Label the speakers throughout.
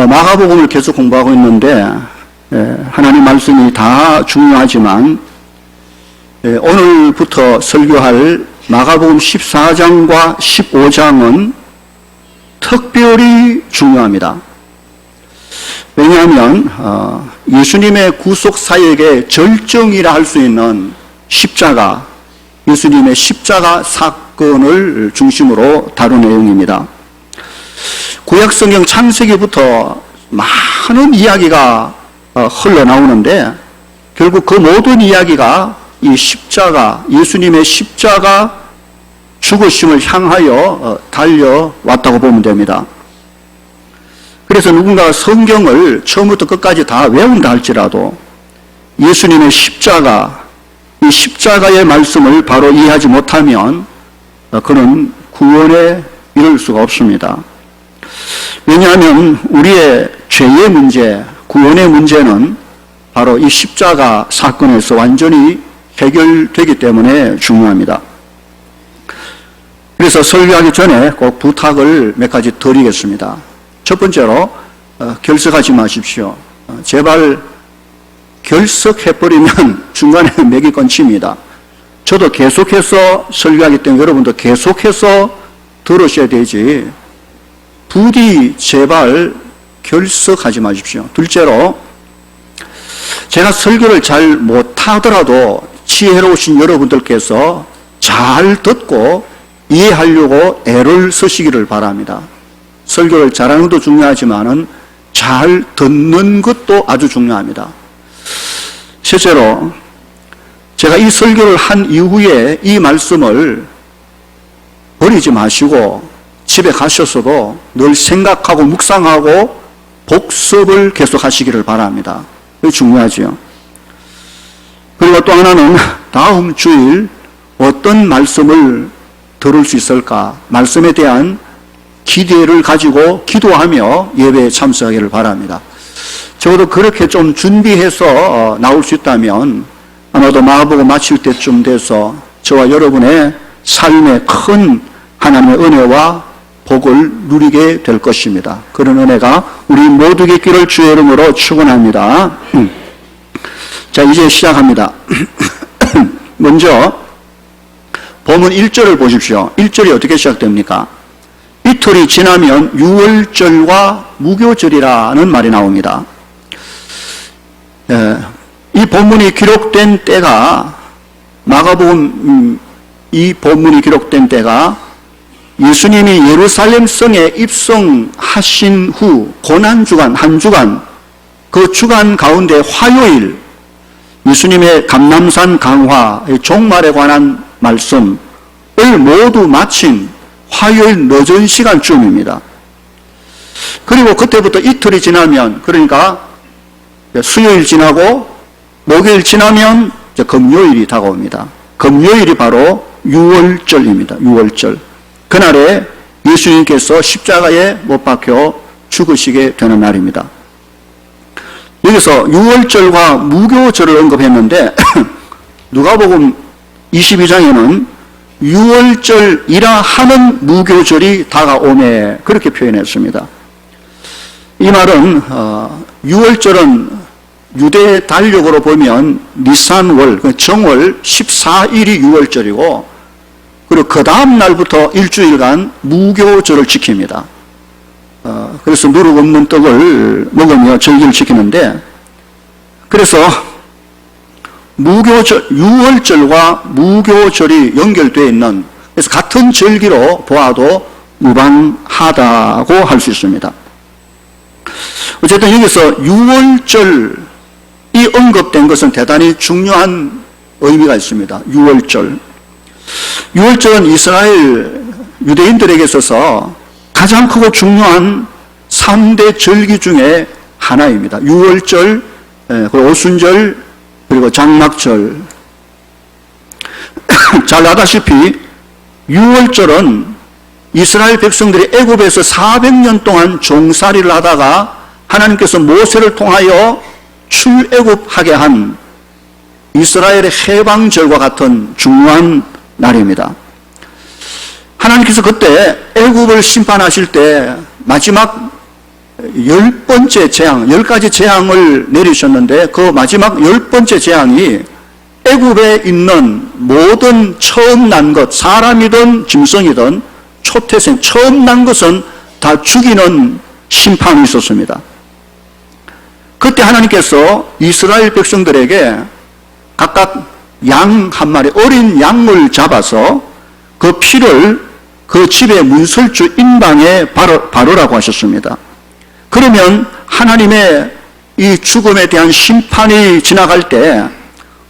Speaker 1: 마가복음을 계속 공부하고 있는데 하나님 말씀이 다 중요하지만 오늘부터 설교할 마가복음 14장과 15장은 특별히 중요합니다. 왜냐하면 예수님의 구속 사역의 절정이라 할 수 있는 십자가, 예수님의 십자가 사건을 중심으로 다룬 내용입니다. 구약성경 창세기부터 많은 이야기가 흘러나오는데 결국 그 모든 이야기가 이 십자가, 예수님의 십자가 죽으심을 향하여 달려왔다고 보면 됩니다. 그래서 누군가가 성경을 처음부터 끝까지 다 외운다 할지라도 예수님의 십자가, 이 십자가의 말씀을 바로 이해하지 못하면 그는 구원에 이를 수가 없습니다. 왜냐하면 우리의 죄의 문제, 구원의 문제는 바로 이 십자가 사건에서 완전히 해결되기 때문에 중요합니다. 그래서 설교하기 전에 꼭 부탁을 몇 가지 드리겠습니다. 첫 번째로 결석하지 마십시오. 제발 결석해버리면 중간에 맥이 끊깁니다. 저도 계속해서 설교하기 때문에 여러분도 계속해서 들으셔야 되지, 부디 제발 결석하지 마십시오. 둘째로, 제가 설교를 잘 못하더라도 지혜로우신 여러분들께서 잘 듣고 이해하려고 애를 쓰시기를 바랍니다. 설교를 잘하는 것도 중요하지만은 잘 듣는 것도 아주 중요합니다. 실제로 제가 이 설교를 한 이후에 이 말씀을 버리지 마시고 집에 가셔서도 늘 생각하고 묵상하고 복습을 계속 하시기를 바랍니다. 그게 중요하죠. 그리고 또 하나는 다음 주일 어떤 말씀을 들을 수 있을까, 말씀에 대한 기대를 가지고 기도하며 예배에 참석하기를 바랍니다. 적어도 그렇게 좀 준비해서 나올 수 있다면 아마도 마가복음 마칠 때쯤 돼서 저와 여러분의 삶에 큰 하나님의 은혜와 복을 누리게 될 것입니다. 그런 은혜가 우리 모두에게 있기를 주의 이름으로 축원합니다. 자, 이제 시작합니다. 먼저 본문 1절을 보십시오. 1절이 어떻게 시작됩니까? 이틀이 지나면 유월절과 무교절이라는 말이 나옵니다. 이 본문이 기록된 때가, 마가복음 이 본문이 기록된 때가 예수님이 예루살렘 성에 입성하신 후 고난주간, 한 주간, 그 주간 가운데 화요일, 예수님의 감람산 강화의 종말에 관한 말씀을 모두 마친 화요일 늦은 시간쯤입니다. 그리고 그때부터 이틀이 지나면, 그러니까 수요일 지나고 목요일 지나면 이제 금요일이 다가옵니다. 금요일이 바로 유월절입니다. 유월절. 그날에 예수님께서 십자가에 못 박혀 죽으시게 되는 날입니다. 여기서 유월절과 무교절을 언급했는데 누가복음 22장에는 유월절이라 하는 무교절이 다가오매, 그렇게 표현했습니다. 이 말은 유월절은 유대 달력으로 보면 니산월, 정월 14일이 유월절이고, 그리고 그 다음 날부터 일주일간 무교절을 지킵니다. 그래서 누룩 없는 떡을 먹으며 절기를 지키는데, 그래서 무교절, 유월절과 무교절이 연결되어 있는, 그래서 같은 절기로 보아도 무방하다고 할 수 있습니다. 어쨌든 여기서 유월절이 언급된 것은 대단히 중요한 의미가 있습니다. 유월절. 유월절은 이스라엘 유대인들에게 있어서 가장 크고 중요한 3대 절기 중에 하나입니다. 유월절, 그리고 오순절, 그리고 장막절. 잘 아다시피 유월절은 이스라엘 백성들이 애굽에서 400년 동안 종살이를 하다가 하나님께서 모세를 통하여 출애굽하게 한 이스라엘의 해방절과 같은 중요한 날입니다. 하나님께서 그때 애굽을 심판하실 때 마지막 10번째 재앙, 10가지 재앙을 내리셨는데 그 마지막 10번째 재앙이 애굽에 있는 모든 처음 난 것, 사람이든 짐승이든 초태생, 처음 난 것은 다 죽이는 심판이 있었습니다. 그때 하나님께서 이스라엘 백성들에게 각각 양 한 마리, 어린 양을 잡아서 그 피를 그 집의 문설주 인방에 바르라고 하셨습니다. 그러면 하나님의 이 죽음에 대한 심판이 지나갈 때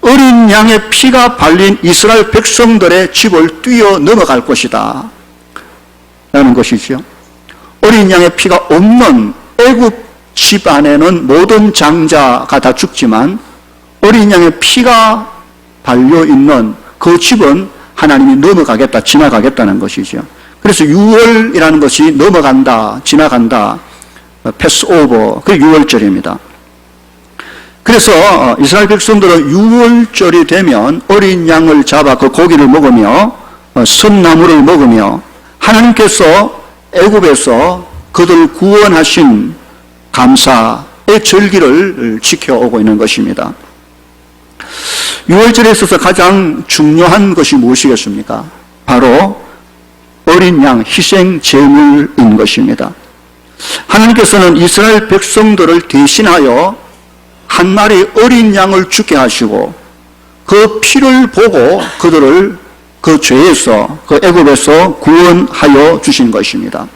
Speaker 1: 어린 양의 피가 발린 이스라엘 백성들의 집을 뛰어 넘어갈 것이다 라는 것이죠. 어린 양의 피가 없는 애굽 집 안에는 모든 장자가 다 죽지만 어린 양의 피가 발려있는 그 집은 하나님이 넘어가겠다, 지나가겠다는 것이죠. 그래서 6월이라는 것이 넘어간다, 지나간다, 패스오버, 그게 6월절입니다. 그래서 이스라엘 백성들은 6월절이 되면 어린 양을 잡아 그 고기를 먹으며 선나물을 먹으며 하나님께서 애굽에서 그들을 구원하신 감사의 절기를 지켜오고 있는 것입니다. 6월절에 있어서 가장 중요한 것이 무엇이겠습니까? 바로 어린 양 희생 제물인 것입니다. 하나님께서는 이스라엘 백성들을 대신하여 한 마리 어린 양을 죽게 하시고 그 피를 보고 그들을 그 죄에서, 그 애굽에서 구원하여 주신 것입니다.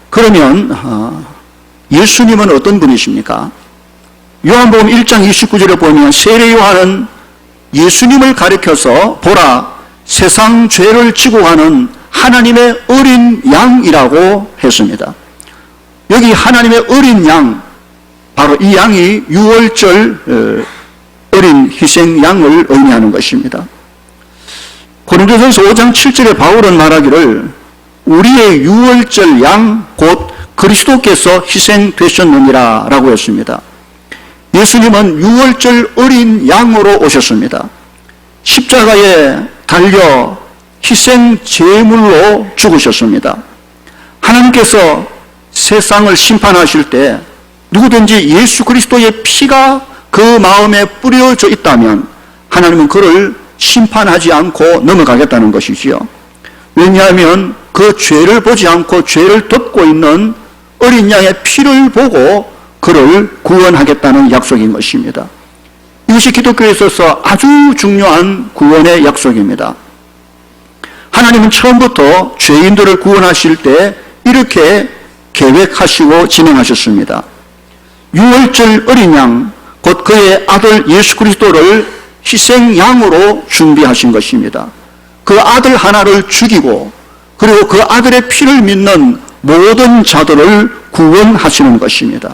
Speaker 1: 그러면 예수님은 어떤 분이십니까? 요한복음 1장 29절에 보면 세례 요한은 예수님을 가리켜서 보라, 세상 죄를 지고 가는 하나님의 어린 양이라고 했습니다. 여기 하나님의 어린 양, 바로 이 양이 6월절 어린 희생양을 의미하는 것입니다. 고린도전서 5장 7절에 바울은 말하기를 우리의 6월절 양 곧 그리스도께서 희생되셨느니라 라고 했습니다. 예수님은 6월절 어린 양으로 오셨습니다. 십자가에 달려 희생 제물로 죽으셨습니다. 하나님께서 세상을 심판하실 때 누구든지 예수 그리스도의 피가 그 마음에 뿌려져 있다면 하나님은 그를 심판하지 않고 넘어가겠다는 것이지요. 왜냐하면 그 죄를 보지 않고 죄를 덮고 있는 어린 양의 피를 보고 그를 구원하겠다는 약속인 것입니다. 이것이 기독교에 있어서 아주 중요한 구원의 약속입니다. 하나님은 처음부터 죄인들을 구원하실 때 이렇게 계획하시고 진행하셨습니다. 6월절 어린 양, 곧 그의 아들 예수 그리스도를 희생양으로 준비하신 것입니다. 그 아들 하나를 죽이고 그리고 그 아들의 피를 믿는 모든 자들을 구원하시는 것입니다.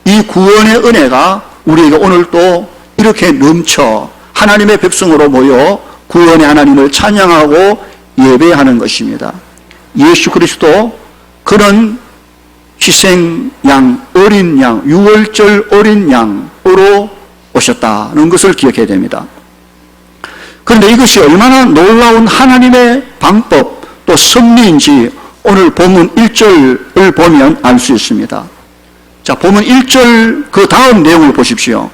Speaker 1: 이 구원의 은혜가 우리에게 오늘 또 이렇게 넘쳐 하나님의 백성으로 모여 구원의 하나님을 찬양하고 예배하는 것입니다. 예수 그리스도 그런 희생양, 어린 양, 6월절 어린 양으로 오셨다는 것을 기억해야 됩니다. 그런데 이것이 얼마나 놀라운 하나님의 방법 또 섭리인지 오늘 본문 1절을 보면 알 수 있습니다. 자, 본문 1절 그 다음 내용을 보십시오.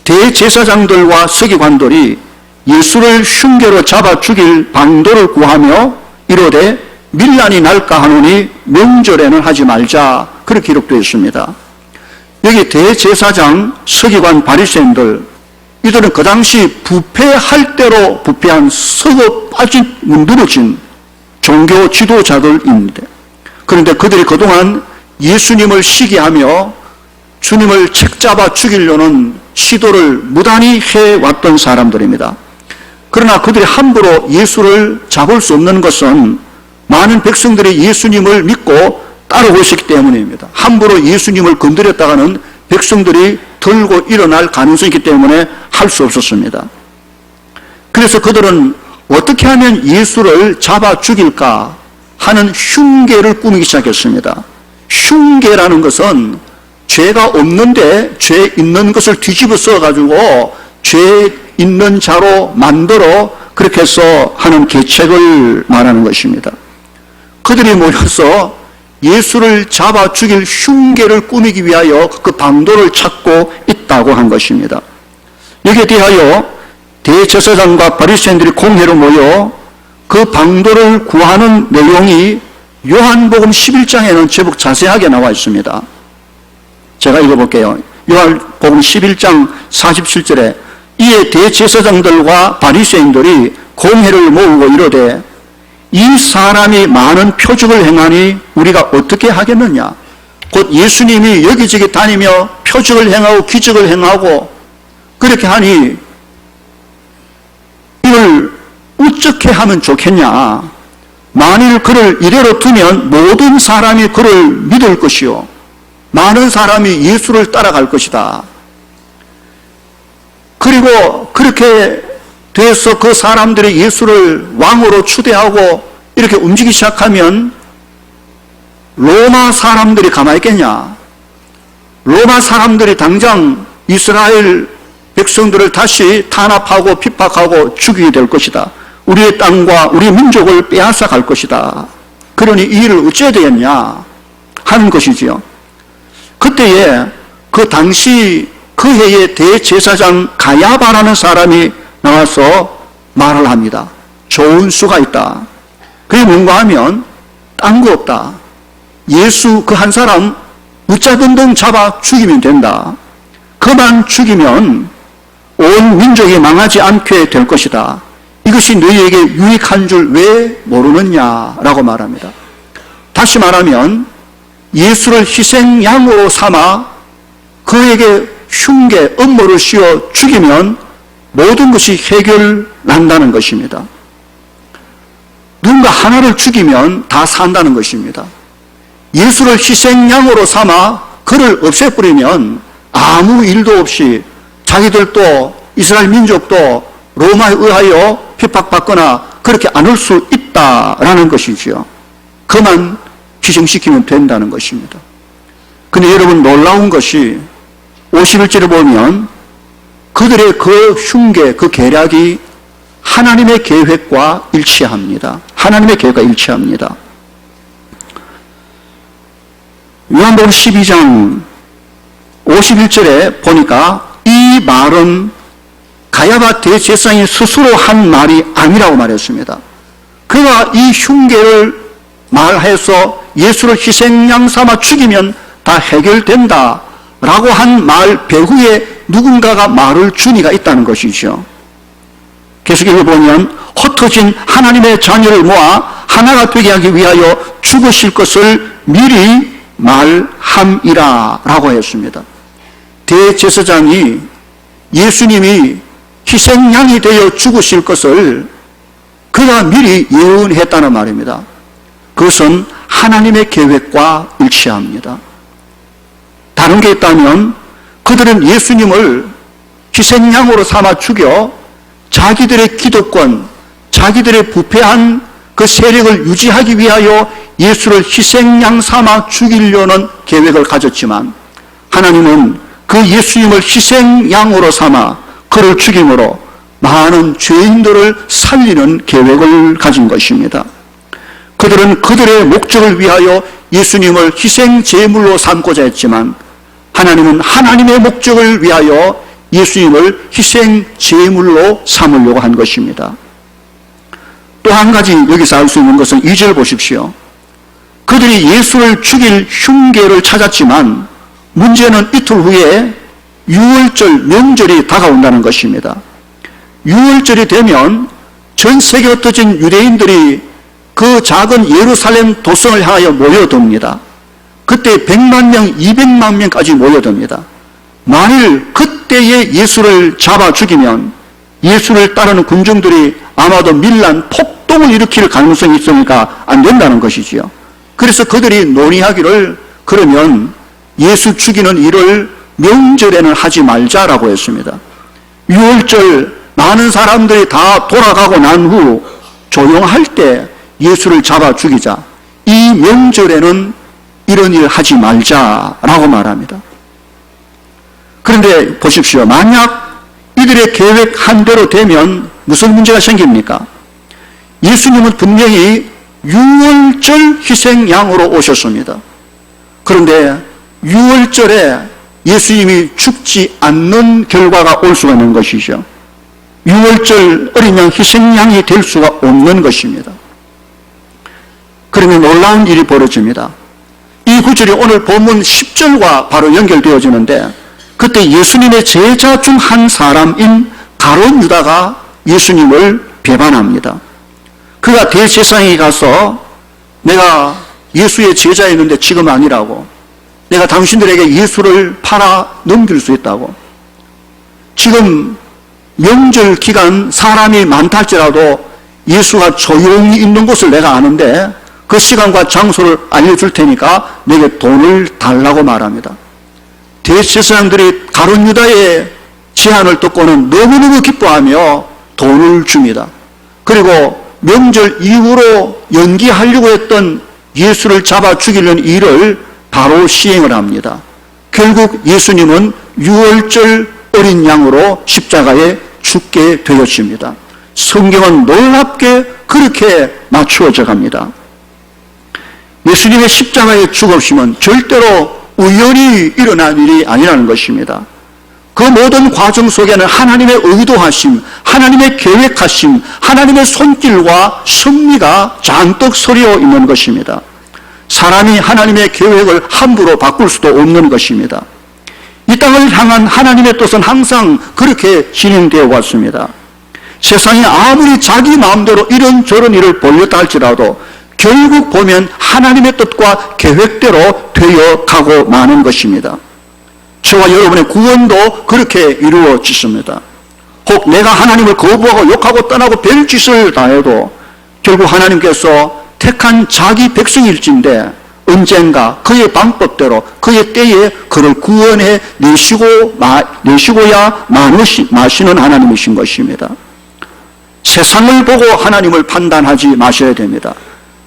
Speaker 1: 대제사장들과 서기관들이 예수를 흉계로 잡아 죽일 방도를 구하며 이르되 밀란이 날까 하노니 명절에는 하지 말자, 그렇게 기록되어 있습니다. 여기 대제사장, 서기관, 바리새인들, 이들은 그 당시 부패할 대로 부패한 썩어 빠진 문드러진 종교 지도자들입니다. 그런데 그들이 그동안 예수님을 시기하며 주님을 책잡아 죽이려는 시도를 무단히 해왔던 사람들입니다. 그러나 그들이 함부로 예수를 잡을 수 없는 것은 많은 백성들이 예수님을 믿고 따르고 있었기 때문입니다. 함부로 예수님을 건드렸다가는 백성들이 들고 일어날 가능성이 있기 때문에 할 수 없었습니다. 그래서 그들은 어떻게 하면 예수를 잡아 죽일까 하는 흉계를 꾸미기 시작했습니다. 흉계라는 것은 죄가 없는데 죄 있는 것을 뒤집어 써가지고 죄 있는 자로 만들어 그렇게 해서 하는 계책을 말하는 것입니다. 그들이 모여서 예수를 잡아 죽일 흉계를 꾸미기 위하여 그 방도를 찾고 있다고 한 것입니다. 여기에 대하여 대제사장과 바리새인들이 공회로 모여 그 방도를 구하는 내용이 요한복음 11장에는 제법 자세하게 나와 있습니다. 제가 읽어볼게요. 요한복음 11장 47절에 이에 대제사장들과 바리새인들이 공회를 모으고 이르되 이 사람이 많은 표적을 행하니 우리가 어떻게 하겠느냐. 곧 예수님이 여기저기 다니며 표적을 행하고 기적을 행하고 그렇게 하니 이걸 어떻게 하면 좋겠냐. 만일 그를 이래로 두면 모든 사람이 그를 믿을 것이요 많은 사람이 예수를 따라갈 것이다. 그리고 그렇게 돼서 그 사람들이 예수를 왕으로 추대하고 이렇게 움직이기 시작하면 로마 사람들이 가만히 있겠냐. 로마 사람들이 당장 이스라엘 백성들을 다시 탄압하고 핍박하고 죽이게 될 것이다. 우리의 땅과 우리 민족을 빼앗아 갈 것이다. 그러니 이 일을 어찌해야 되겠냐 하는 것이지요. 그때에 그 당시 그 해의 대제사장 가야바라는 사람이 나와서 말을 합니다. 좋은 수가 있다. 그게 뭔가 하면 딴 거 없다. 예수 그 한 사람 무자등등 잡아 죽이면 된다. 그만 죽이면 온 민족이 망하지 않게 될 것이다. 이것이 너희에게 유익한 줄 왜 모르느냐라고 말합니다. 다시 말하면 예수를 희생양으로 삼아 그에게 흉계, 음모를 씌워 죽이면 모든 것이 해결난다는 것입니다. 누군가 하나를 죽이면 다 산다는 것입니다. 예수를 희생양으로 삼아 그를 없애버리면 아무 일도 없이 자기들도 이스라엘 민족도 로마에 의하여 핍박받거나 그렇게 않을 수 있다라는 것이지요. 그만 희생시키면 된다는 것입니다. 근데 여러분 놀라운 것이 51절을 보면 그들의 그 흉계, 그 계략이 하나님의 계획과 일치합니다. 하나님의 계획과 일치합니다. 요한복음 12장 51절에 보니까 이 말은 가야바 대제사장이 스스로 한 말이 아니라고 말했습니다. 그가 이 흉계를 말해서 예수를 희생양 삼아 죽이면 다 해결된다 라고 한 말 배후에 누군가가 말을 준 이가 있다는 것이죠. 계속해 보면 흩어진 하나님의 자녀를 모아 하나가 되게 하기 위하여 죽으실 것을 미리 말함이라 라고 했습니다. 대제사장이 예수님이 희생양이 되어 죽으실 것을 그가 미리 예언했다는 말입니다. 그것은 하나님의 계획과 일치합니다. 다른 게 있다면 그들은 예수님을 희생양으로 삼아 죽여 자기들의 기득권, 자기들의 부패한 그 세력을 유지하기 위하여 예수를 희생양 삼아 죽이려는 계획을 가졌지만 하나님은 그 예수님을 희생양으로 삼아 그를 죽임으로 많은 죄인들을 살리는 계획을 가진 것입니다. 그들은 그들의 목적을 위하여 예수님을 희생제물로 삼고자 했지만 하나님은 하나님의 목적을 위하여 예수님을 희생제물로 삼으려고 한 것입니다. 또 한 가지 여기서 알 수 있는 것은 2절 보십시오. 그들이 예수를 죽일 흉계를 찾았지만 문제는 이틀 후에 유월절 명절이 다가온다는 것입니다. 유월절이 되면 전 세계 흩어진 유대인들이 그 작은 예루살렘 도성을 향하여 모여듭니다. 그때 100만 명, 200만 명까지 모여듭니다. 만일 그때에 예수를 잡아 죽이면 예수를 따르는 군중들이 아마도 밀란, 폭동을 일으킬 가능성이 있으니까 안 된다는 것이지요. 그래서 그들이 논의하기를 그러면 예수 죽이는 일을 명절에는 하지 말자라고 했습니다. 6월절 많은 사람들이 다 돌아가고 난 후 조용할 때 예수를 잡아 죽이자. 이 명절에는 이런 일 하지 말자라고 말합니다. 그런데 보십시오. 만약 이들의 계획한 대로 되면 무슨 문제가 생깁니까? 예수님은 분명히 유월절 희생양으로 오셨습니다. 그런데 유월절에 예수님이 죽지 않는 결과가 올 수가 있는 것이죠. 유월절 어린 양 희생양이 될 수가 없는 것입니다. 그러면 놀라운 일이 벌어집니다. 이 구절이 오늘 본문 10절과 바로 연결되어지는데, 그때 예수님의 제자 중 한 사람인 가룟 유다가 예수님을 배반합니다. 그가 대제사장에 가서 내가 예수의 제자였는데 지금 아니라고, 내가 당신들에게 예수를 팔아 넘길 수 있다고, 지금 명절 기간 사람이 많다 할지라도 예수가 조용히 있는 곳을 내가 아는데 그 시간과 장소를 알려줄 테니까 내게 돈을 달라고 말합니다. 대제사장들이 가룟 유다의 제안을 듣고는 너무너무 기뻐하며 돈을 줍니다. 그리고 명절 이후로 연기하려고 했던 예수를 잡아 죽이려는 일을 바로 시행을 합니다. 결국 예수님은 유월절 어린 양으로 십자가에 죽게 되었습니다. 성경은 놀랍게 그렇게 맞추어져 갑니다. 예수님의 십자가의 죽으심은 절대로 우연히 일어난 일이 아니라는 것입니다. 그 모든 과정 속에는 하나님의 의도하심, 하나님의 계획하심, 하나님의 손길과 섭리가 잔뜩 서려 있는 것입니다. 사람이 하나님의 계획을 함부로 바꿀 수도 없는 것입니다. 이 땅을 향한 하나님의 뜻은 항상 그렇게 진행되어 왔습니다. 세상이 아무리 자기 마음대로 이런저런 일을 벌였다 할지라도 결국 보면 하나님의 뜻과 계획대로 되어 가고 마는 것입니다. 저와 여러분의 구원도 그렇게 이루어지습니다. 혹 내가 하나님을 거부하고 욕하고 떠나고 별짓을 다해도 결국 하나님께서 택한 자기 백성일진데 언젠가 그의 방법대로 그의 때에 그를 구원해 내시고야 마시는 하나님이신 것입니다. 세상을 보고 하나님을 판단하지 마셔야 됩니다.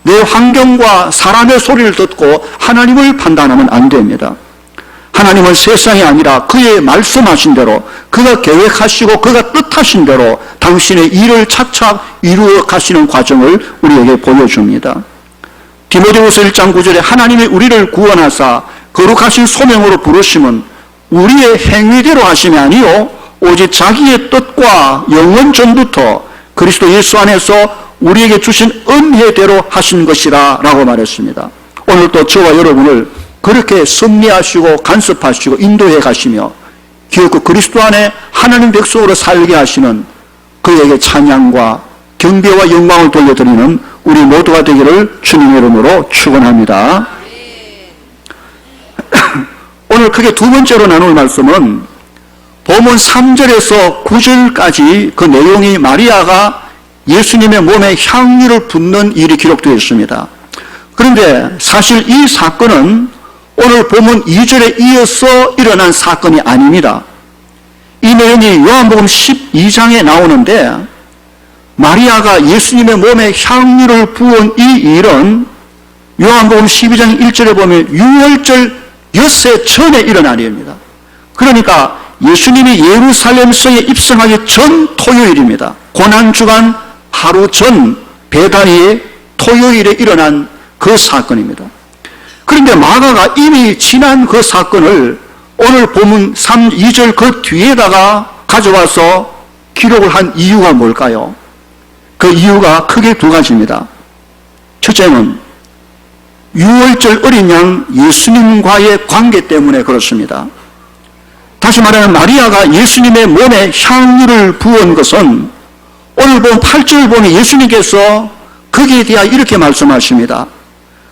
Speaker 1: 내 환경과 사람의 소리를 듣고 하나님을 판단하면 안 됩니다. 하나님은 세상이 아니라 그의 말씀하신 대로, 그가 계획하시고 그가 뜻하신 대로 당신의 일을 착착 이루어 가시는 과정을 우리에게 보여줍니다. 디모데후서 1장 9절에 하나님이 우리를 구원하사 거룩하신 소명으로 부르심은 우리의 행위대로 하심이 아니요 오직 자기의 뜻과 영원 전부터 그리스도 예수 안에서 우리에게 주신 은혜대로 하신 것이라 라고 말했습니다. 오늘도 저와 여러분을 그렇게 섭리하시고 간섭하시고 인도해 가시며 기어코 그리스도 안에 하나님 백성으로 살게 하시는 그에게 찬양과 경배와 영광을 돌려드리는 우리 모두가 되기를 주님의 이름으로 축원합니다. 오늘 크게 두 번째로 나눌 말씀은 본문 3절에서 9절까지 그 내용이 마리아가 예수님의 몸에 향유를 붓는 일이 기록되어 있습니다. 그런데 사실 이 사건은 오늘 본문 2절에 이어서 일어난 사건이 아닙니다. 이 내용이 요한복음 12장에 나오는데 마리아가 예수님의 몸에 향유를 부은 이 일은 요한복음 12장 1절에 보면 유월절 엿새 전에 일어난 일입니다. 그러니까 예수님이 예루살렘 성에 입성하기 전 토요일입니다. 고난주간 하루 전 베다니의 토요일에 일어난 그 사건입니다. 그런데 마가가 이미 지난 그 사건을 오늘 본문 2절 그 뒤에다가 가져와서 기록을 한 이유가 뭘까요? 그 이유가 크게 두 가지입니다. 첫째는 유월절 어린 양 예수님과의 관계 때문에 그렇습니다. 다시 말하면 마리아가 예수님의 몸에 향유를 부은 것은 오늘 본 8절 보면 예수님께서 거기에 대하여 이렇게 말씀하십니다.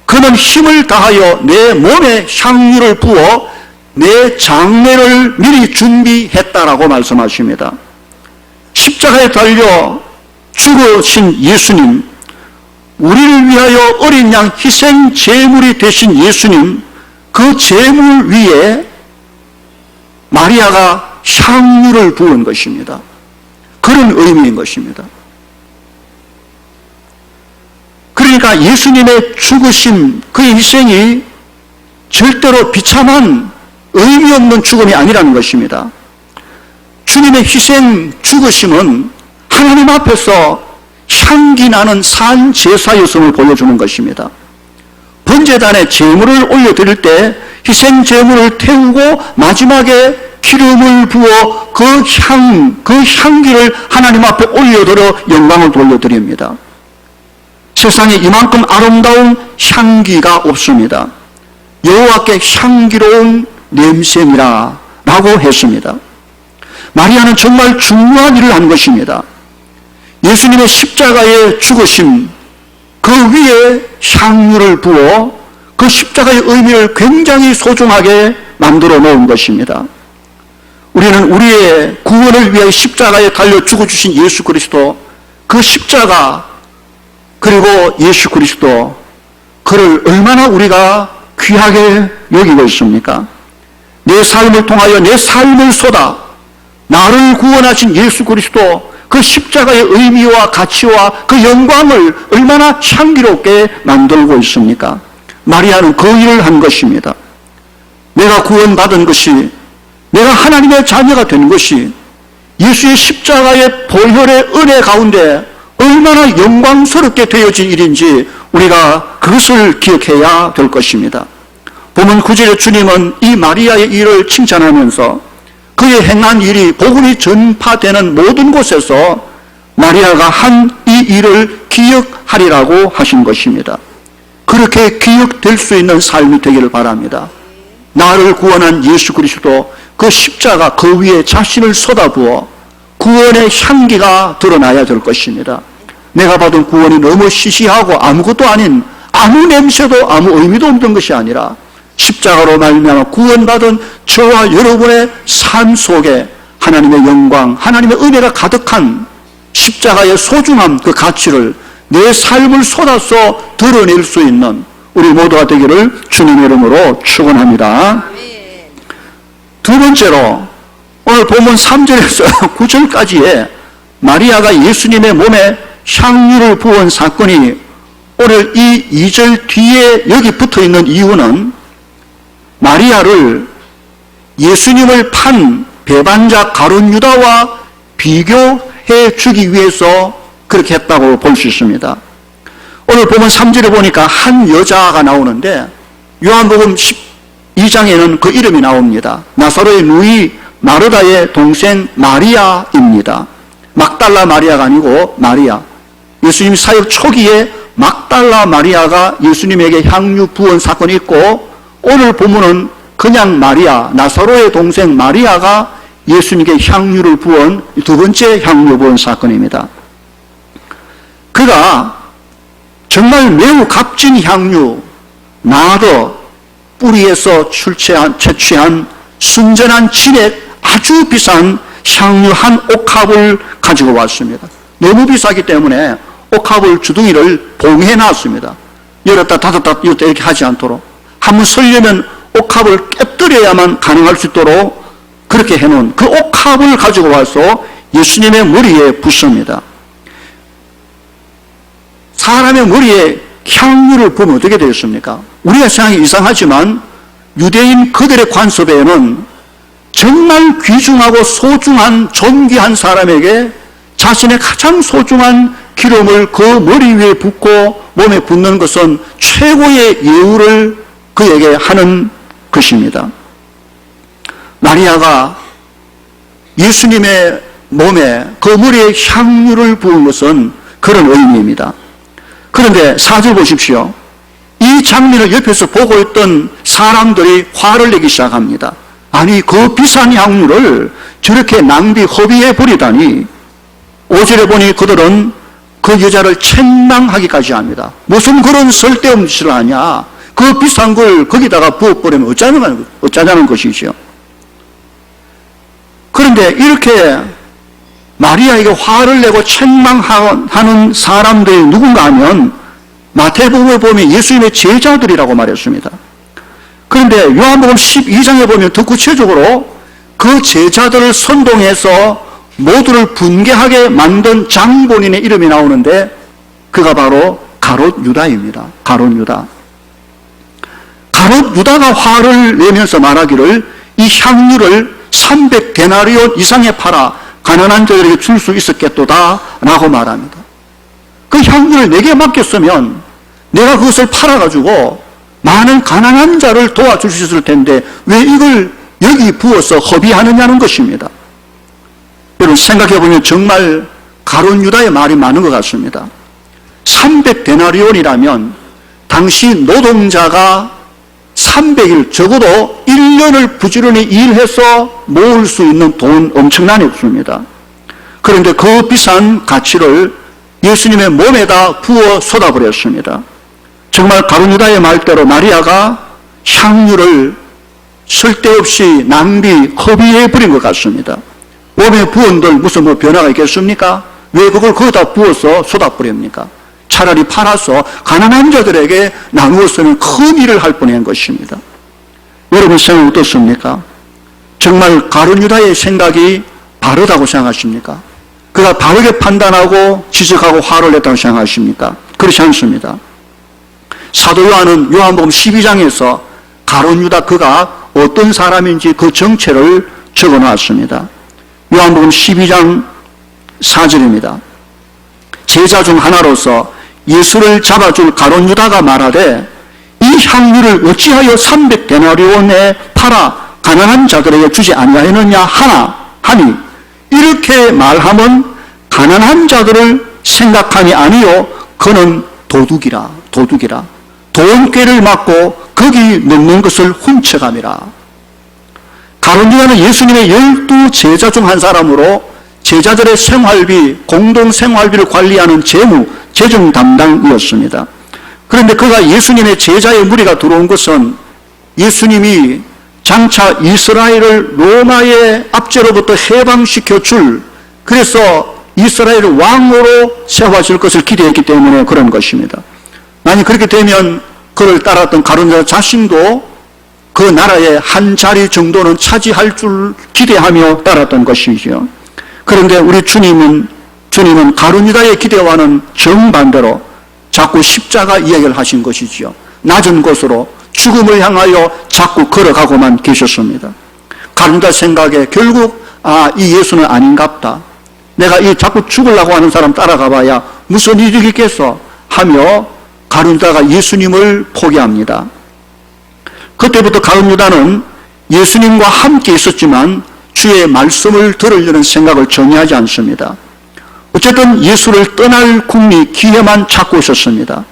Speaker 1: 그는 힘을 다하여 내 몸에 향유를 부어 내 장례를 미리 준비했다라고 말씀하십니다. 십자가에 달려 죽으신 예수님, 우리를 위하여 어린 양 희생 제물이 되신 예수님, 그 제물 위에 마리아가 향유를 부은 것입니다. 그런 의미인 것입니다. 그러니까 예수님의 죽으심, 그의 희생이 절대로 비참한 의미 없는 죽음이 아니라는 것입니다. 주님의 희생, 죽으심은 하나님 앞에서 향기 나는 산 제사였음을 보여주는 것입니다. 번제단에 제물을 올려드릴 때 희생 제물을 태우고 마지막에 기름을 부어 그 향기를 하나님 앞에 올려드려 영광을 돌려드립니다. 세상에 이만큼 아름다운 향기가 없습니다. 여호와께 향기로운 냄새니라 라고 했습니다. 마리아는 정말 중요한 일을 한 것입니다. 예수님의 십자가의 죽으심, 그 위에 향유를 부어 그 십자가의 의미를 굉장히 소중하게 만들어 놓은 것입니다. 우리는 우리의 구원을 위해 십자가에 달려 죽어주신 예수 그리스도, 그 십자가 그리고 예수 그리스도, 그를 얼마나 우리가 귀하게 여기고 있습니까? 내 삶을 통하여 내 삶을 쏟아 나를 구원하신 예수 그리스도, 그 십자가의 의미와 가치와 그 영광을 얼마나 향기롭게 만들고 있습니까? 마리아는 그 일을 한 것입니다. 내가 구원받은 것이, 내가 하나님의 자녀가 된 것이 예수의 십자가의 보혈의 은혜 가운데 얼마나 영광스럽게 되어진 일인지 우리가 그것을 기억해야 될 것입니다. 보면 9절에 주님은 이 마리아의 일을 칭찬하면서 그의 행한 일이 복음이 전파되는 모든 곳에서 마리아가 한 이 일을 기억하리라고 하신 것입니다. 그렇게 기억될 수 있는 삶이 되기를 바랍니다. 나를 구원한 예수 그리스도, 그 십자가 그 위에 자신을 쏟아부어 구원의 향기가 드러나야 될 것입니다. 내가 받은 구원이 너무 시시하고 아무것도 아닌, 아무 냄새도 아무 의미도 없는 것이 아니라 십자가로 말미암아 구원받은 저와 여러분의 삶 속에 하나님의 영광, 하나님의 은혜가 가득한 십자가의 소중함, 그 가치를 내 삶을 쏟아서 드러낼 수 있는 우리 모두가 되기를 주님의 이름으로 축원합니다. 두 번째로 오늘 본문 3절에서 9절까지의 마리아가 예수님의 몸에 향유를 부은 사건이 오늘 이 2절 뒤에 여기 붙어 있는 이유는 마리아를 예수님을 판 배반자 가룟 유다와 비교해 주기 위해서 그렇게 했다고 볼 수 있습니다. 오늘 보면 3절에 보니까 한 여자가 나오는데 요한복음 12장에는 그 이름이 나옵니다. 나사로의 누이 마르다의 동생 마리아입니다. 막달라 마리아가 아니고 마리아. 예수님 사역 초기에 막달라 마리아가 예수님에게 향유 부은 사건이 있고, 오늘 본문은 그냥 마리아, 나사로의 동생 마리아가 예수님께 향유를 부은 두 번째 향유 부은 사건입니다. 그가 정말 매우 값진 향유, 나더 뿌리에서 채취한 순전한 진액, 아주 비싼 향유 한 옥합을 가지고 왔습니다. 너무 비싸기 때문에 옥합을 주둥이를 봉해 놨습니다. 열었다 닫았다 이렇게 하지 않도록. 한번 설려면 옥합을 깨뜨려야만 가능할 수 있도록 그렇게 해놓은 그 옥합을 가지고 와서 예수님의 머리에 붓습니다. 사람의 머리에 향유를 부으면 어떻게 되겠습니까? 우리가 생각이 이상하지만 유대인 그들의 관습에는 정말 귀중하고 소중한 존귀한 사람에게 자신의 가장 소중한 기름을 그 머리 위에 붓고 몸에 붓는 것은 최고의 예우를 그에게 하는 것입니다. 마리아가 예수님의 몸에 그 머리에 향유를 부은 것은 그런 의미입니다. 그런데 4절 보십시오. 이 장면을 옆에서 보고 있던 사람들이 화를 내기 시작합니다. 아니, 그 비싼 향유를 저렇게 낭비 허비해 버리다니. 5절에 보니 그들은 그 여자를 책망하기까지 합니다. 무슨 그런 쓸데없는 짓을 하냐. 그 비싼 걸 거기다가 부어버리면 어쩌자는 것이죠. 그런데 이렇게 마리아에게 화를 내고 책망하는 사람들이 누군가 하면 마태복음을 보면 예수님의 제자들이라고 말했습니다. 그런데 요한복음 12장에 보면 더 구체적으로 그 제자들을 선동해서 모두를 분개하게 만든 장본인의 이름이 나오는데 그가 바로 가롯 유다입니다. 가롯 유다. 가롯 유다가 화를 내면서 말하기를 이 향유를 300데나리온 이상에 팔아 가난한 자들에게 줄 수 있었겠도다 라고 말합니다. 그 향유를 내게 맡겼으면 내가 그것을 팔아가지고 많은 가난한 자를 도와줄 수 있을 텐데 왜 이걸 여기 부어서 허비하느냐는 것입니다. 여러분 생각해보면 정말 가룟 유다의 말이 많은 것 같습니다. 300데나리온이라면 당시 노동자가 300일, 적어도 1년을 부지런히 일해서 모을 수 있는 돈 엄청나게 없습니다. 그런데 그 비싼 가치를 예수님의 몸에다 부어 쏟아버렸습니다. 정말 가룟 유다의 말대로 마리아가 향유를 쓸데없이 낭비, 허비해버린 것 같습니다. 몸에 부은들 무슨 변화가 있겠습니까? 왜 그걸 거기다 부어서 쏟아버립니까? 차라리 팔아서 가난한 자들에게 나누었으면 큰 일을 할 뻔한 것입니다. 여러분 생각 어떻습니까? 정말 가룟 유다의 생각이 바르다고 생각하십니까? 그가 바르게 판단하고 지적하고 화를 냈다고 생각하십니까? 그렇지 않습니다. 사도 요한은 요한복음 12장에서 가룟 유다 그가 어떤 사람인지 그 정체를 적어놨습니다. 요한복음 12장 4절입니다. 제자 중 하나로서 예수를 잡아줄 가룟 유다가 말하되 이 향유를 어찌하여 300데나리온에 팔아 가난한 자들에게 주지 아니하였느냐 하니 이렇게 말하면 가난한 자들을 생각함이 아니요 그는 도둑이라 돈꾀를 맞고 거기 넣는 것을 훔쳐감이라. 가룟 유다는 예수님의 12 제자 중 한 사람으로 제자들의 생활비, 공동 생활비를 관리하는 재정 담당이었습니다. 그런데 그가 예수님의 제자의 무리가 들어온 것은 예수님이 장차 이스라엘을 로마의 압제로부터 해방시켜 줄, 그래서 이스라엘을 왕으로 세워질 것을 기대했기 때문에 그런 것입니다. 만약 그렇게 되면 그를 따랐던 가룟 유다 자신도 그 나라의 한 자리 정도는 차지할 줄 기대하며 따랐던 것이죠. 그런데 우리 주님은 가룟 유다의 기대와는 정반대로 자꾸 십자가 이야기를 하신 것이지요. 낮은 곳으로 죽음을 향하여 자꾸 걸어가고만 계셨습니다. 가룟 유다 생각에 결국 이 예수는 아닌갑다. 내가 이 자꾸 죽으려고 하는 사람 따라가 봐야 무슨 일이 있겠어 하며 가룟 유다가 예수님을 포기합니다. 그때부터 가룟 유다는 예수님과 함께 있었지만 주의 말씀을 들으려는 생각을 전혀 하지 않습니다. 어쨌든 예수를 떠날 궁리 기회만 찾고 있었습니다.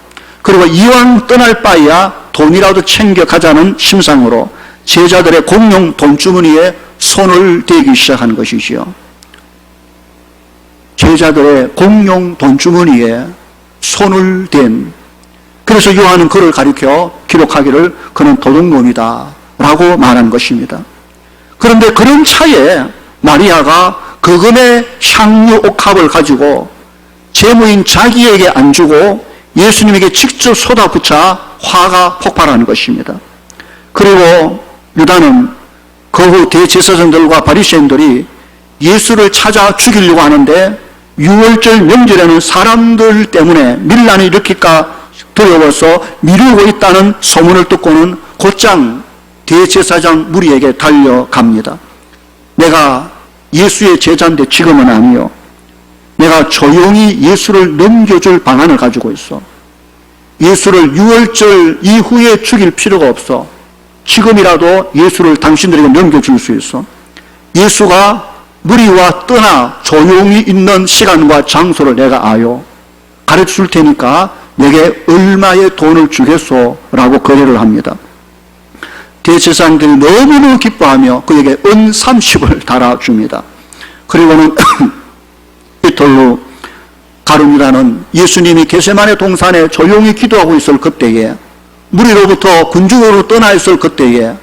Speaker 1: 그리고 이왕 떠날 바에야 돈이라도 챙겨가자는 심상으로 제자들의 공용 돈주머니에 손을 대기 시작한 것이지요. 제자들의 공용 돈주머니에 손을 댄, 그래서 요한은 그를 가리켜 기록하기를 그는 도둑놈이다 라고 말한 것입니다. 그런데 그런 차에 마리아가 그금의 향유 옥합을 가지고 제무인 자기에게 안 주고 예수님에게 직접 쏟아붓자 화가 폭발하는 것입니다. 그리고 유다는 그 후 대제사장들과 바리새인들이 예수를 찾아 죽이려고 하는데 유월절 명절에는 사람들 때문에 밀란이 일으킬까 두려워서 미루고 있다는 소문을 듣고는 곧장 대제사장 무리에게 달려갑니다. 내가 예수의 제자인데 지금은 아니요. 내가 조용히 예수를 넘겨줄 방안을 가지고 있어. 예수를 유월절 이후에 죽일 필요가 없어. 지금이라도 예수를 당신들에게 넘겨줄 수 있어. 예수가 무리와 떠나 조용히 있는 시간과 장소를 내가 아요. 가르쳐줄 테니까 내게 얼마의 돈을 주겠소? 라고 거래를 합니다. 대제사장들이 너무너무 기뻐하며 그에게 은 30을 달아줍니다. 그리고는 이틀 후 가룟 유다는 예수님이 겟세마네 동산에 조용히 기도하고 있을 그때에, 무리로부터 군중으로 떠나 있을 그때에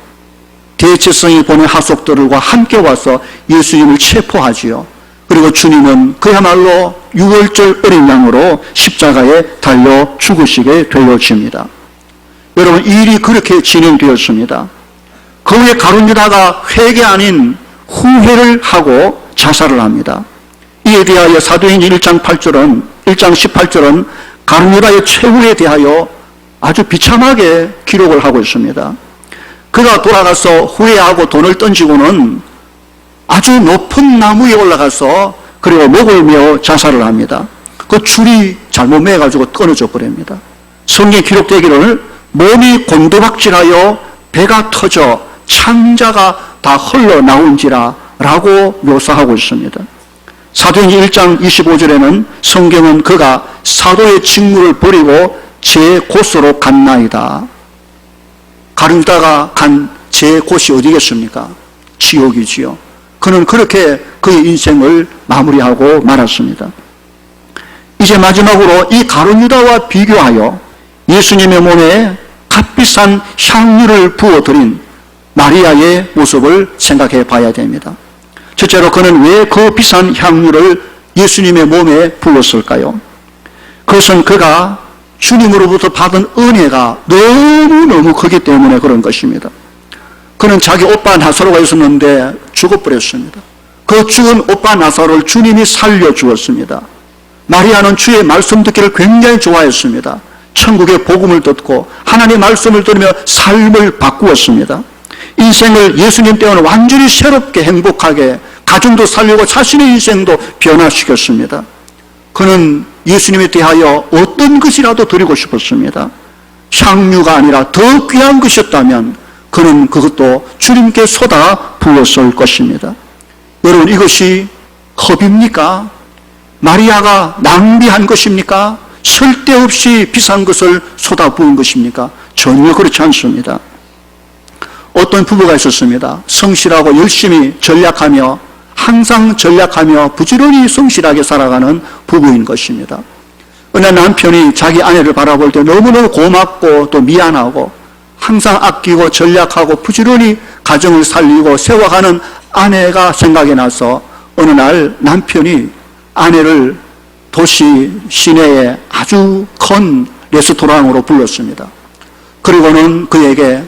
Speaker 1: 대제사장이 보낸 하속들과 함께 와서 예수님을 체포하지요. 그리고 주님은 그야말로 유월절 어린 양으로 십자가에 달려 죽으시게 되어집니다. 여러분, 이 일이 그렇게 진행되었습니다. 그 후에 가룟 유다가 회개 아닌 후회를 하고 자살을 합니다. 이에 대하여 사도행전 1장 18절은 가룟 유다의 최후에 대하여 아주 비참하게 기록을 하고 있습니다. 그가 돌아가서 후회하고 돈을 던지고는 아주 높은 나무에 올라가서 그리고 목을 메어 자살을 합니다. 그 줄이 잘못 매가지고 끊어져 버립니다. 성경에 기록되기를 몸이 곤두박질하여 배가 터져 창자가 다 흘러나온지라 라고 묘사하고 있습니다. 사도행전 1장 25절에는 성경은 그가 사도의 직무를 버리고 제 곳으로 갔나이다. 가룟유다가 간 제 곳이 어디겠습니까? 지옥이지요. 그는 그렇게 그의 인생을 마무리하고 말았습니다. 이제 마지막으로 이 가룟유다와 비교하여 예수님의 몸에 값비싼 향유를 부어드린 마리아의 모습을 생각해 봐야 됩니다. 첫째로 그는 왜 그 비싼 향유를 예수님의 몸에 부었을까요? 그것은 그가 주님으로부터 받은 은혜가 너무너무 크기 때문에 그런 것입니다. 그는 자기 오빠 나사로가 있었는데 죽어버렸습니다. 그 죽은 오빠 나사로를 주님이 살려주었습니다. 마리아는 주의 말씀 듣기를 굉장히 좋아했습니다. 천국의 복음을 듣고 하나님의 말씀을 들으며 삶을 바꾸었습니다. 인생을 예수님 때문에 완전히 새롭게 행복하게 가정도 살리고 자신의 인생도 변화시켰습니다. 그는 예수님에 대하여 어떤 것이라도 드리고 싶었습니다. 향유가 아니라 더 귀한 것이었다면 그는 그것도 주님께 쏟아 부었을 것입니다. 여러분, 이것이 허비입니까? 마리아가 낭비한 것입니까? 쓸데없이 비싼 것을 쏟아 부은 것입니까? 전혀 그렇지 않습니다. 어떤 부부가 있었습니다. 성실하고 열심히 전략하며 항상 전략하며 부지런히 성실하게 살아가는 부부인 것입니다. 어느 남편이 자기 아내를 바라볼 때 너무너무 고맙고 또 미안하고 항상 아끼고 전략하고 부지런히 가정을 살리고 세워가는 아내가 생각이 나서 어느 날 남편이 아내를 도시 시내에 아주 큰 레스토랑으로 불렀습니다. 그리고는 그에게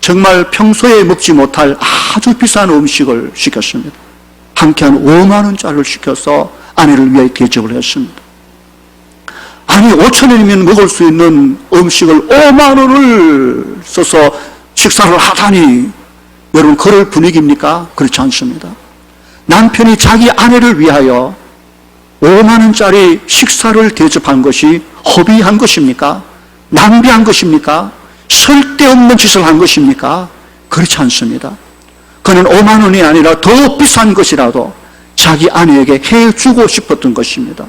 Speaker 1: 정말 평소에 먹지 못할 아주 비싼 음식을 시켰습니다. 한 끼 한 5만 원짜리를 시켜서 아내를 위해 대접을 했습니다. 아니 5천 원이면 먹을 수 있는 음식을 5만 원을 써서 식사를 하다니 여러분 그럴 분위기입니까? 그렇지 않습니다. 남편이 자기 아내를 위하여 5만 원짜리 식사를 대접한 것이 허비한 것입니까? 낭비한 것입니까? 쓸데없는 짓을 한 것입니까? 그렇지 않습니다. 그는 5만 원이 아니라 더 비싼 것이라도 자기 아내에게 해주고 싶었던 것입니다.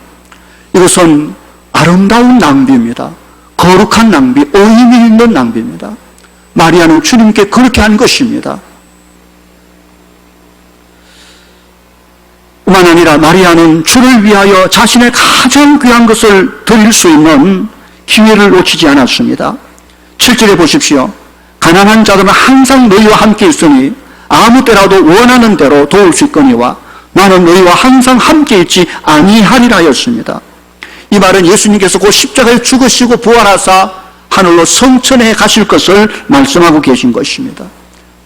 Speaker 1: 이것은 아름다운 낭비입니다. 거룩한 낭비, 의미 있는 낭비입니다. 마리아는 주님께 그렇게 한 것입니다. 뿐만 아니라 마리아는 주를 위하여 자신의 가장 귀한 것을 드릴 수 있는 기회를 놓치지 않았습니다. 7절에 보십시오. 가난한 자들은 항상 너희와 함께 있으니 아무 때라도 원하는 대로 도울 수 있거니와 나는 너희와 항상 함께 있지 아니하리라 였습니다. 이 말은 예수님께서 곧 십자가에 죽으시고 부활하사 하늘로 성천에 가실 것을 말씀하고 계신 것입니다.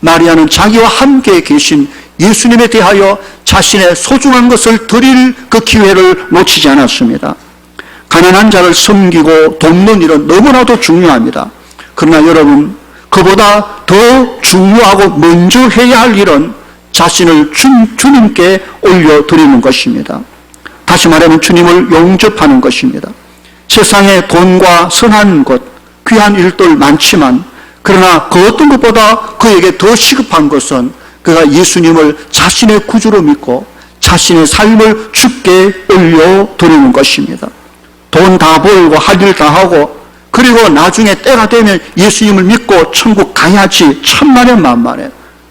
Speaker 1: 마리아는 자기와 함께 계신 예수님에 대하여 자신의 소중한 것을 드릴 그 기회를 놓치지 않았습니다. 가난한 자를 섬기고 돕는 일은 너무나도 중요합니다. 그러나 여러분, 그보다 더 중요하고 먼저 해야 할 일은 자신을 주님께 올려드리는 것입니다. 다시 말하면 주님을 용접하는 것입니다. 세상에 돈과 선한 것, 귀한 일들 많지만 그러나 그 어떤 것보다 그에게 더 시급한 것은 그가 예수님을 자신의 구주로 믿고 자신의 삶을 주께 올려드리는 것입니다. 돈 다 벌고 할 일 다 하고 그리고 나중에 때가 되면 예수님을 믿고 천국 가야지 천만에 만만에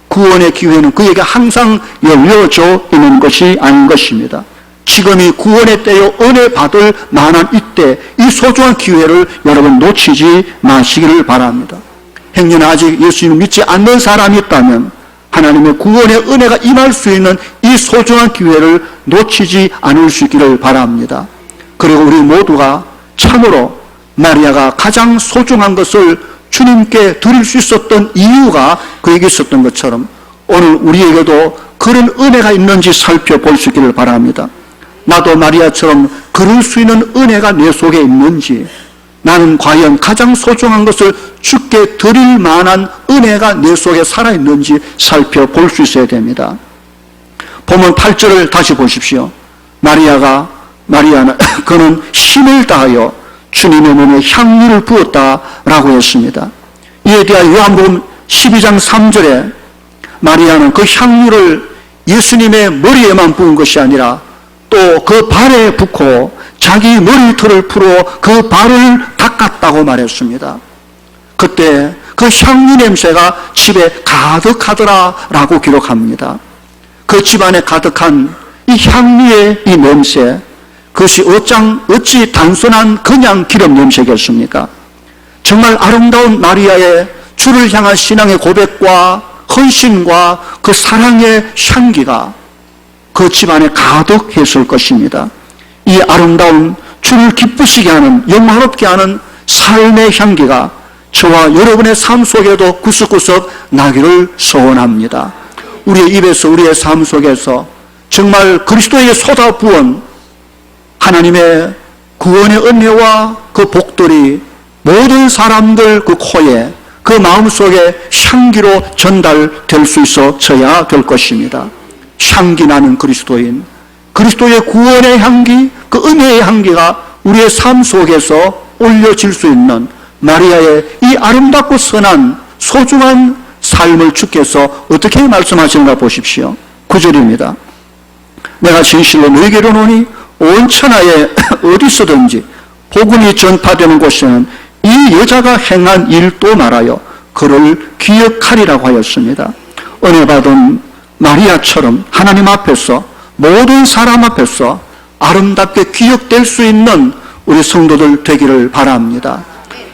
Speaker 1: 구원의 기회는 그에게 항상 열려져 있는 것이 아닌 것입니다. 지금이 구원의 때요 은혜 받을 만한 이때 이 소중한 기회를 여러분 놓치지 마시기를 바랍니다. 행여나 아직 예수님을 믿지 않는 사람이 있다면 하나님의 구원의 은혜가 임할 수 있는 이 소중한 기회를 놓치지 않을 수 있기를 바랍니다. 그리고 우리 모두가 참으로 마리아가 가장 소중한 것을 주님께 드릴 수 있었던 이유가 그에게 있었던 것처럼 오늘 우리에게도 그런 은혜가 있는지 살펴볼 수 있기를 바랍니다. 나도 마리아처럼 그럴 수 있는 은혜가 내 속에 있는지, 나는 과연 가장 소중한 것을 주께 드릴 만한 은혜가 내 속에 살아있는지 살펴볼 수 있어야 됩니다. 본문 8절을 다시 보십시오. 마리아가 마리아는 그는 힘을 다하여 주님의 몸에 향유를 부었다라고 했습니다. 이에 대하여 요한복음 12장 3절에 마리아는 그 향유를 예수님의 머리에만 부은 것이 아니라 또 그 발에 붓고 자기 머리털을 풀어 그 발을 닦았다고 말했습니다. 그때 그 향유 냄새가 집에 가득하더라라고 기록합니다. 그 집안에 가득한 이 향유의 이 냄새, 그것이 어찌 단순한 그냥 기름 냄새겠습니까? 정말 아름다운 마리아의 주를 향한 신앙의 고백과 헌신과 그 사랑의 향기가 그 집안에 가득했을 것입니다. 이 아름다운 주를 기쁘시게 하는, 영화롭게 하는 삶의 향기가 저와 여러분의 삶 속에도 구석구석 나기를 소원합니다. 우리의 입에서, 우리의 삶 속에서 정말 그리스도에게 쏟아부은 하나님의 구원의 은혜와 그 복들이 모든 사람들 그 코에, 그 마음속에 향기로 전달될 수 있어져야 될 것입니다. 향기 나는 그리스도인, 그리스도의 구원의 향기, 그 은혜의 향기가 우리의 삶 속에서 올려질 수 있는 마리아의 이 아름답고 선한 소중한 삶을 주께서 어떻게 말씀하시는가 보십시오. 9절입니다. 내가 진실로 너에게 이르노니 온 천하에 어디서든지 복음이 전파되는 곳에는 이 여자가 행한 일도 말하여 그를 기억하리라고 하였습니다. 은혜 받은 마리아처럼 하나님 앞에서, 모든 사람 앞에서 아름답게 기억될 수 있는 우리 성도들 되기를 바랍니다.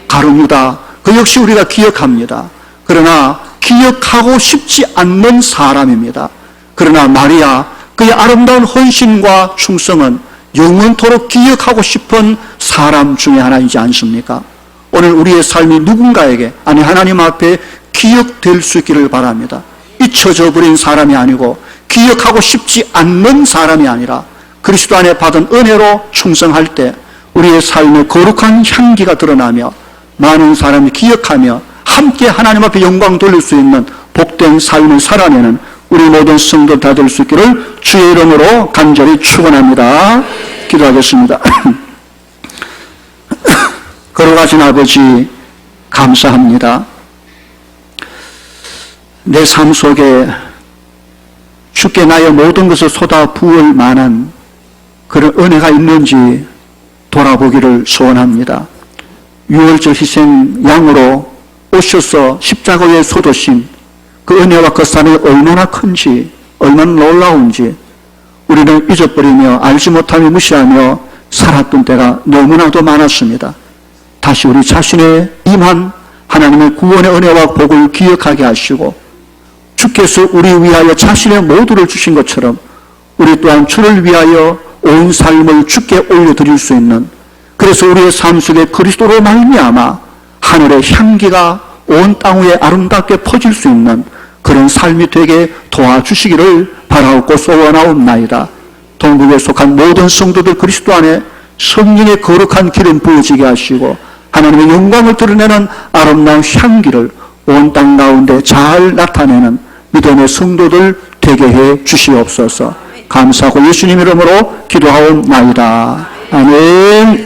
Speaker 1: 가룟유다, 그 역시 우리가 기억합니다. 그러나 기억하고 싶지 않는 사람입니다. 그러나 마리아, 그의 아름다운 헌신과 충성은 영원토록 기억하고 싶은 사람 중에 하나이지 않습니까? 오늘 우리의 삶이 누군가에게, 아니 하나님 앞에 기억될 수 있기를 바랍니다. 잊혀져 버린 사람이 아니고 기억하고 싶지 않는 사람이 아니라 그리스도 안에 받은 은혜로 충성할 때 우리의 삶에 거룩한 향기가 드러나며 많은 사람이 기억하며 함께 하나님 앞에 영광 돌릴 수 있는 복된 삶을 살아내는 우리 모든 성도 다 될 수 있기를 주의 이름으로 간절히 축원합니다. 기도하겠습니다. 거룩하신 아버지, 감사합니다. 내 삶 속에 주께 나의 모든 것을 쏟아 부을 만한 그런 은혜가 있는지 돌아보기를 소원합니다. 6월절 희생 양으로 오셔서 십자가에 쏟으신 그 은혜와 그 사랑이 얼마나 큰지, 얼마나 놀라운지 우리는 잊어버리며 알지 못하며 무시하며 살았던 때가 너무나도 많았습니다. 다시 우리 자신의 임한 하나님의 구원의 은혜와 복을 기억하게 하시고 주께서 우리 위하여 자신의 모두를 주신 것처럼 우리 또한 주를 위하여 온 삶을 주께 올려드릴 수 있는, 그래서 우리의 삶 속에 그리스도로 말미암아 하늘의 향기가 온 땅 위에 아름답게 퍼질 수 있는 그런 삶이 되게 도와주시기를 바라옵고 소원하옵나이다. 동국에 속한 모든 성도들 그리스도 안에 성령의 거룩한 기름 부어지게 하시고 하나님의 영광을 드러내는 아름다운 향기를 온 땅 가운데 잘 나타내는 믿음의 성도들 되게 해 주시옵소서. 감사하고 예수님 이름으로 기도하옵나이다. 아멘.